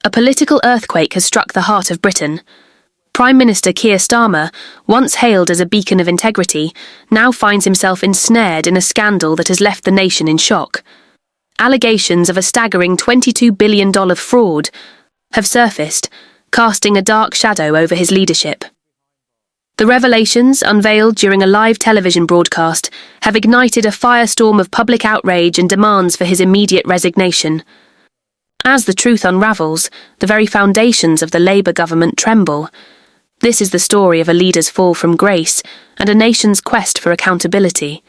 A political earthquake has struck the heart of Britain. Prime Minister Keir Starmer, once hailed as a beacon of integrity, now finds himself ensnared in a scandal that has left the nation in shock. Allegations of a staggering $22 billion fraud have surfaced, casting a dark shadow over his leadership. The revelations, unveiled during a live television broadcast, have ignited a firestorm of public outrage and demands for his immediate resignation. As the truth unravels, the very foundations of the Labour government tremble. This is the story of a leader's fall from grace and a nation's quest for accountability.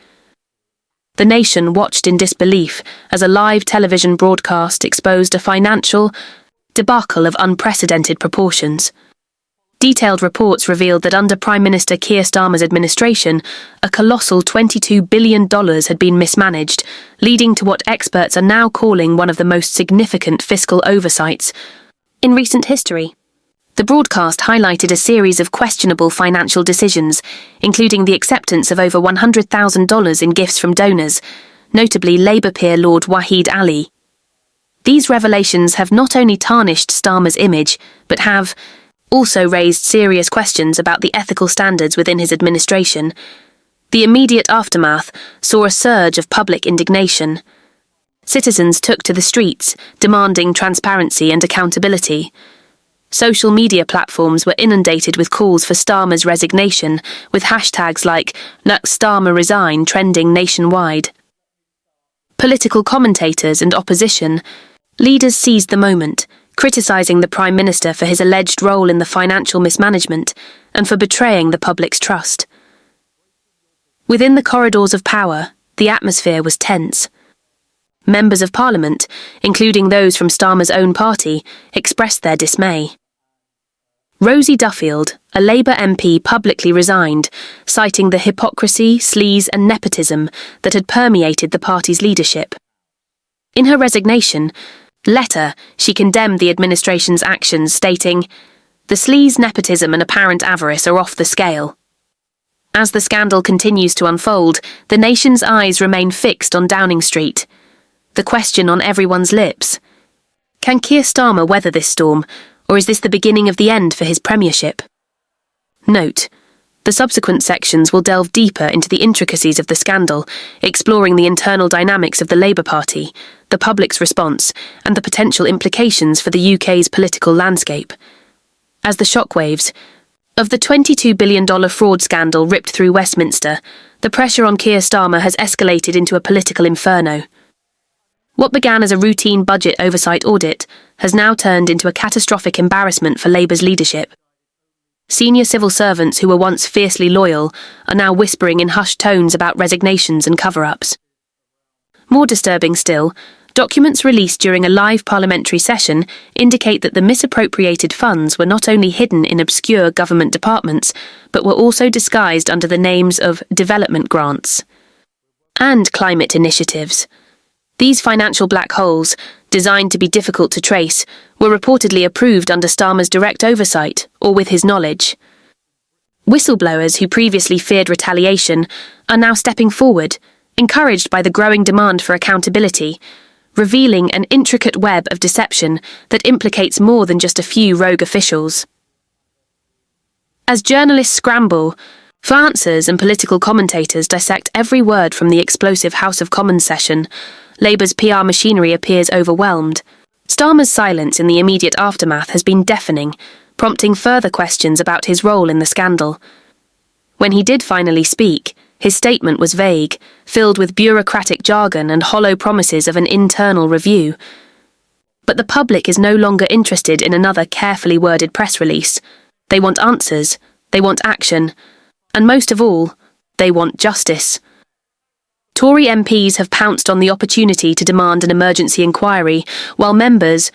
The nation watched in disbelief as a live television broadcast exposed a financial debacle of unprecedented proportions. Detailed reports revealed that under Prime Minister Keir Starmer's administration, a colossal $22 billion had been mismanaged, leading to what experts are now calling one of the most significant fiscal oversights in recent history. The broadcast highlighted a series of questionable financial decisions, including the acceptance of over $100,000 in gifts from donors, notably Labour peer Lord Wahid Ali. These revelations have not only tarnished Starmer's image, but have also raised serious questions about the ethical standards within his administration. The immediate aftermath saw a surge of public indignation. Citizens took to the streets, demanding transparency and accountability. Social media platforms were inundated with calls for Starmer's resignation, with hashtags like #Starmer Resign trending nationwide. Political commentators and opposition leaders seized the moment, criticising the Prime Minister for his alleged role in the financial mismanagement and for betraying the public's trust. Within the corridors of power, the atmosphere was tense. Members of Parliament, including those from Starmer's own party, expressed their dismay. Rosie Duffield, a Labour MP, publicly resigned, citing the hypocrisy, sleaze and nepotism that had permeated the party's leadership. In her resignation letter, she condemned the administration's actions, stating, "The sleaze, nepotism and apparent avarice are off the scale." As the scandal continues to unfold, the nation's eyes remain fixed on Downing Street. The question on everyone's lips: can Keir Starmer weather this storm, or is this the beginning of the end for his premiership? Note: the subsequent sections will delve deeper into the intricacies of the scandal, exploring the internal dynamics of the Labour Party, the public's response, and the potential implications for the UK's political landscape. As the shockwaves of the $22 billion fraud scandal ripped through Westminster, the pressure on Keir Starmer has escalated into a political inferno. What began as a routine budget oversight audit has now turned into a catastrophic embarrassment for Labour's leadership. Senior civil servants who were once fiercely loyal are now whispering in hushed tones about resignations and cover-ups. More disturbing still, documents released during a live parliamentary session indicate that the misappropriated funds were not only hidden in obscure government departments, but were also disguised under the names of development grants and climate initiatives. These financial black holes, designed to be difficult to trace, were reportedly approved under Starmer's direct oversight or with his knowledge. Whistleblowers who previously feared retaliation are now stepping forward, encouraged by the growing demand for accountability, revealing an intricate web of deception that implicates more than just a few rogue officials. As journalists scramble for answers and political commentators dissect every word from the explosive House of Commons session, Labour's PR machinery appears overwhelmed. Starmer's silence in the immediate aftermath has been deafening, prompting further questions about his role in the scandal. When he did finally speak, his statement was vague, filled with bureaucratic jargon and hollow promises of an internal review. But the public is no longer interested in another carefully worded press release. They want answers, they want action, and most of all, they want justice. Tory MPs have pounced on the opportunity to demand an emergency inquiry, while members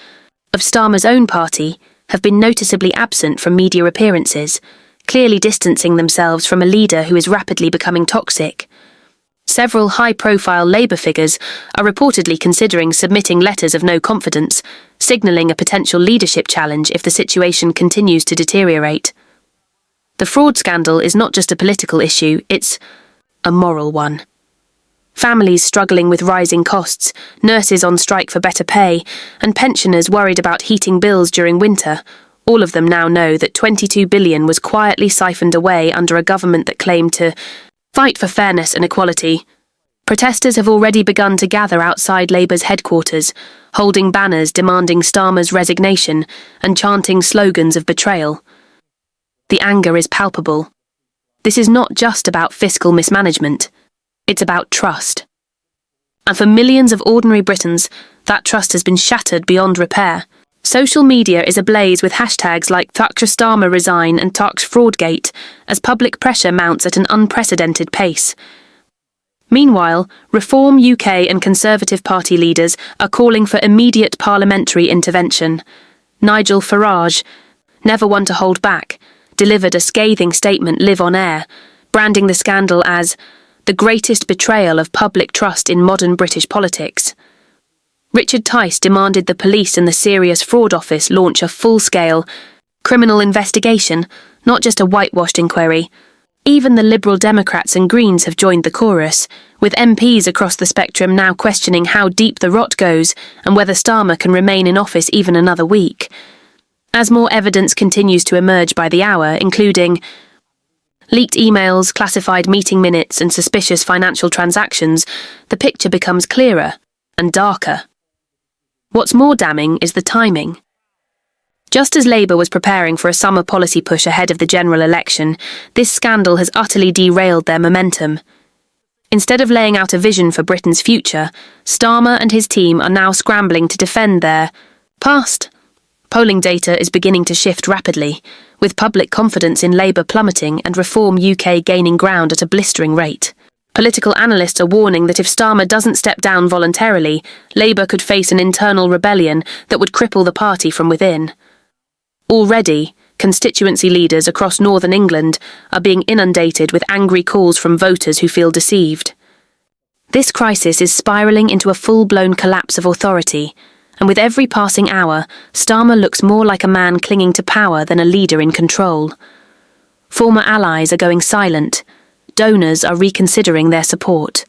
of Starmer's own party have been noticeably absent from media appearances, clearly distancing themselves from a leader who is rapidly becoming toxic. Several high-profile Labour figures are reportedly considering submitting letters of no confidence, signalling a potential leadership challenge if the situation continues to deteriorate. The fraud scandal is not just a political issue, it's a moral one. Families struggling with rising costs, nurses on strike for better pay, and pensioners worried about heating bills during winter. All of them now know that 22 billion was quietly siphoned away under a government that claimed to fight for fairness and equality. Protesters have already begun to gather outside Labour's headquarters, holding banners demanding Starmer's resignation and chanting slogans of betrayal. The anger is palpable. This is not just about fiscal mismanagement. It's about trust. And for millions of ordinary Britons, that trust has been shattered beyond repair. Social media is ablaze with hashtags like Starmer Resign and Fraudgate as public pressure mounts at an unprecedented pace. Meanwhile, Reform UK and Conservative Party leaders are calling for immediate parliamentary intervention. Nigel Farage, never one to hold back, delivered a scathing statement live on air, branding the scandal as the greatest betrayal of public trust in modern British politics. Richard Tice demanded the police and the Serious Fraud Office launch a full-scale criminal investigation, not just a whitewashed inquiry. Even the Liberal Democrats and Greens have joined the chorus, with MPs across the spectrum now questioning how deep the rot goes and whether Starmer can remain in office even another week. As more evidence continues to emerge by the hour, including leaked emails, classified meeting minutes, and suspicious financial transactions, the picture becomes clearer and darker. What's more damning is the timing. Just as Labour was preparing for a summer policy push ahead of the general election, this scandal has utterly derailed their momentum. Instead of laying out a vision for Britain's future, Starmer and his team are now scrambling to defend their past. Polling data is beginning to shift rapidly, with public confidence in Labour plummeting and Reform UK gaining ground at a blistering rate. Political analysts are warning that if Starmer doesn't step down voluntarily, Labour could face an internal rebellion that would cripple the party from within. Already, constituency leaders across northern England are being inundated with angry calls from voters who feel deceived. This crisis is spiralling into a full-blown collapse of authority, and with every passing hour, Starmer looks more like a man clinging to power than a leader in control. Former allies are going silent, donors are reconsidering their support,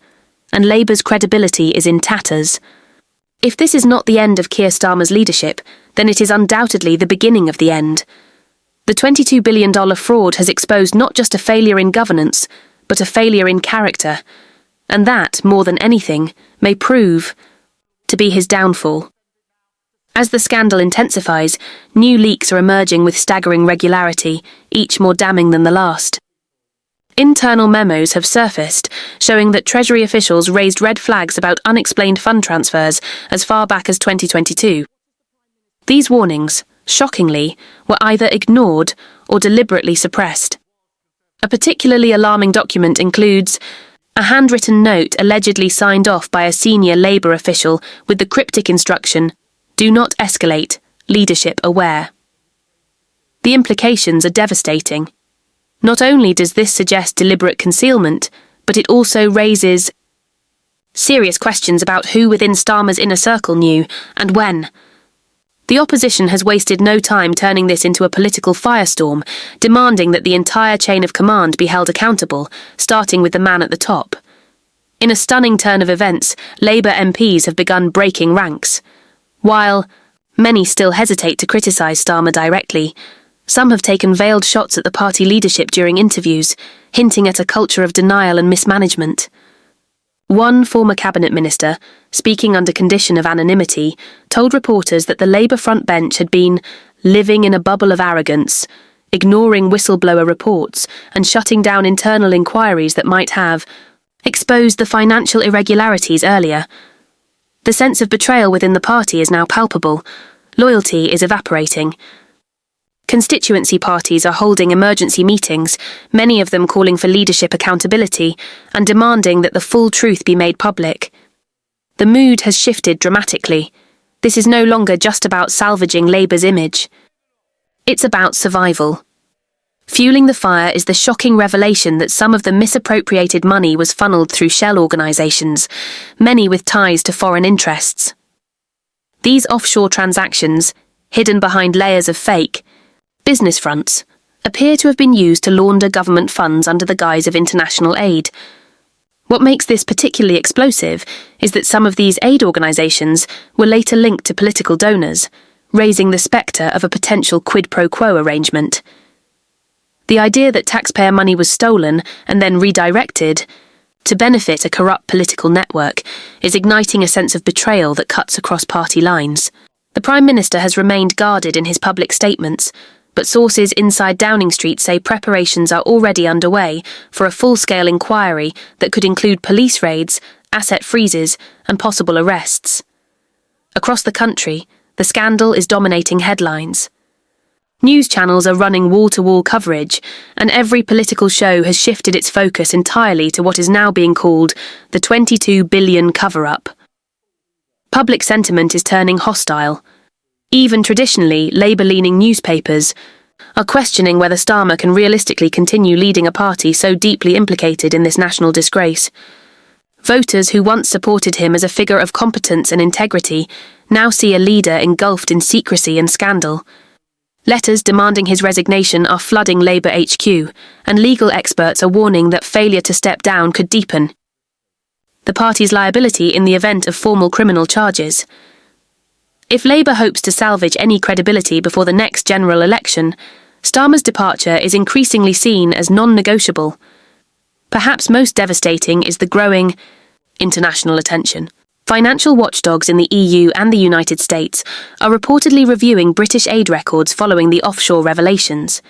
and Labour's credibility is in tatters. If this is not the end of Keir Starmer's leadership, then it is undoubtedly the beginning of the end. The $22 billion fraud has exposed not just a failure in governance, but a failure in character, and that, more than anything, may prove to be his downfall. As the scandal intensifies, new leaks are emerging with staggering regularity, each more damning than the last. Internal memos have surfaced, showing that Treasury officials raised red flags about unexplained fund transfers as far back as 2022. These warnings, shockingly, were either ignored or deliberately suppressed. A particularly alarming document includes a handwritten note allegedly signed off by a senior Labour official with the cryptic instruction, "Do not escalate, leadership aware." The implications are devastating. Not only does this suggest deliberate concealment, but it also raises serious questions about who within Starmer's inner circle knew and when. The opposition has wasted no time turning this into a political firestorm, demanding that the entire chain of command be held accountable, starting with the man at the top. In a stunning turn of events, Labour MPs have begun breaking ranks. While many still hesitate to criticise Starmer directly, some have taken veiled shots at the party leadership during interviews, hinting at a culture of denial and mismanagement. One former cabinet minister, speaking under condition of anonymity, told reporters that the Labour front bench had been living in a bubble of arrogance, ignoring whistleblower reports and shutting down internal inquiries that might have exposed the financial irregularities earlier. The sense of betrayal within the party is now palpable. Loyalty is evaporating. Constituency parties are holding emergency meetings, many of them calling for leadership accountability and demanding that the full truth be made public. The mood has shifted dramatically. This is no longer just about salvaging Labour's image. It's about survival. Fueling the fire is the shocking revelation that some of the misappropriated money was funneled through shell organisations, many with ties to foreign interests. These offshore transactions, hidden behind layers of fake business fronts, appear to have been used to launder government funds under the guise of international aid. What makes this particularly explosive is that some of these aid organisations were later linked to political donors, raising the spectre of a potential quid pro quo arrangement. The idea that taxpayer money was stolen and then redirected to benefit a corrupt political network is igniting a sense of betrayal that cuts across party lines. The Prime Minister has remained guarded in his public statements, but sources inside Downing Street say preparations are already underway for a full-scale inquiry that could include police raids, asset freezes, and possible arrests. Across the country, the scandal is dominating headlines. News channels are running wall-to-wall coverage, and every political show has shifted its focus entirely to what is now being called the $22 billion cover-up. Public sentiment is turning hostile. Even traditionally Labour-leaning newspapers are questioning whether Starmer can realistically continue leading a party so deeply implicated in this national disgrace. Voters who once supported him as a figure of competence and integrity now see a leader engulfed in secrecy and scandal. Letters demanding his resignation are flooding Labour HQ, and legal experts are warning that failure to step down could deepen the party's liability in the event of formal criminal charges. If Labour hopes to salvage any credibility before the next general election, Starmer's departure is increasingly seen as non-negotiable. Perhaps most devastating is the growing international attention. Financial watchdogs in the EU and the United States are reportedly reviewing British aid records following the offshore revelations.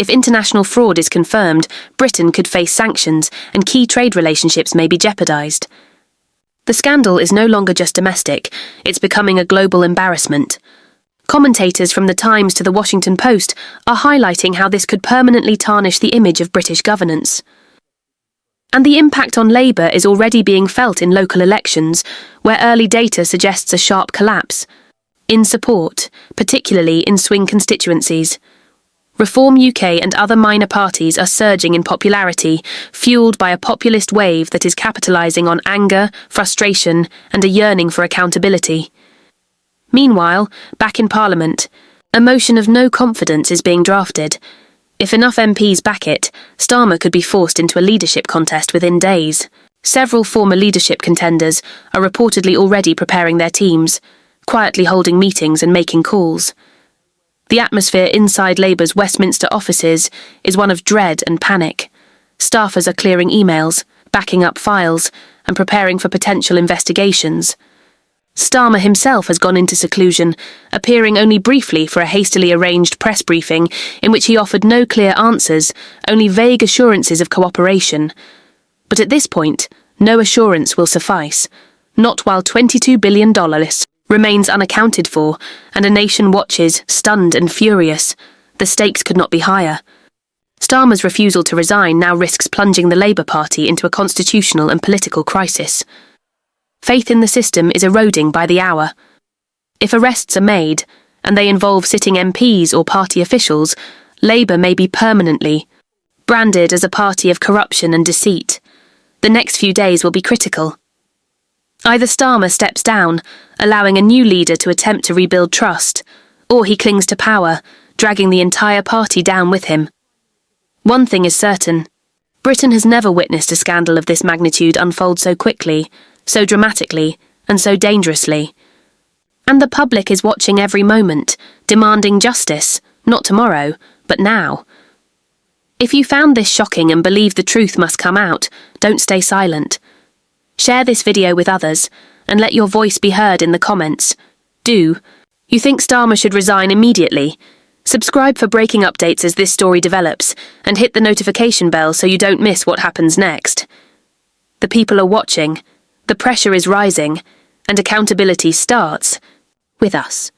If international fraud is confirmed, Britain could face sanctions and key trade relationships may be jeopardised. The scandal is no longer just domestic, it's becoming a global embarrassment. Commentators from The Times to The Washington Post are highlighting how this could permanently tarnish the image of British governance. And the impact on Labour is already being felt in local elections, where early data suggests a sharp collapse in support, particularly in swing constituencies. Reform UK and other minor parties are surging in popularity, fueled by a populist wave that is capitalising on anger, frustration, and a yearning for accountability. Meanwhile, back in Parliament, a motion of no confidence is being drafted. If enough MPs back it, Starmer could be forced into a leadership contest within days. Several former leadership contenders are reportedly already preparing their teams, quietly holding meetings and making calls. The atmosphere inside Labour's Westminster offices is one of dread and panic. Staffers are clearing emails, backing up files, and preparing for potential investigations. Starmer himself has gone into seclusion, appearing only briefly for a hastily arranged press briefing in which he offered no clear answers, only vague assurances of cooperation. But at this point, no assurance will suffice, not while $22 billion remains unaccounted for, and a nation watches, stunned and furious. The stakes could not be higher. Starmer's refusal to resign now risks plunging the Labour Party into a constitutional and political crisis. Faith in the system is eroding by the hour. If arrests are made, and they involve sitting MPs or party officials, Labour may be permanently branded as a party of corruption and deceit. The next few days will be critical. Either Starmer steps down, allowing a new leader to attempt to rebuild trust, or he clings to power, dragging the entire party down with him. One thing is certain. Britain has never witnessed a scandal of this magnitude unfold so quickly, so dramatically, and so dangerously. And the public is watching every moment, demanding justice, not tomorrow, but now. If you found this shocking and believe the truth must come out, don't stay silent. Share this video with others, and let your voice be heard in the comments. Do. You think Starmer should resign immediately? Subscribe for breaking updates as this story develops, and hit the notification bell so you don't miss what happens next. The people are watching. The pressure is rising, and accountability starts with us.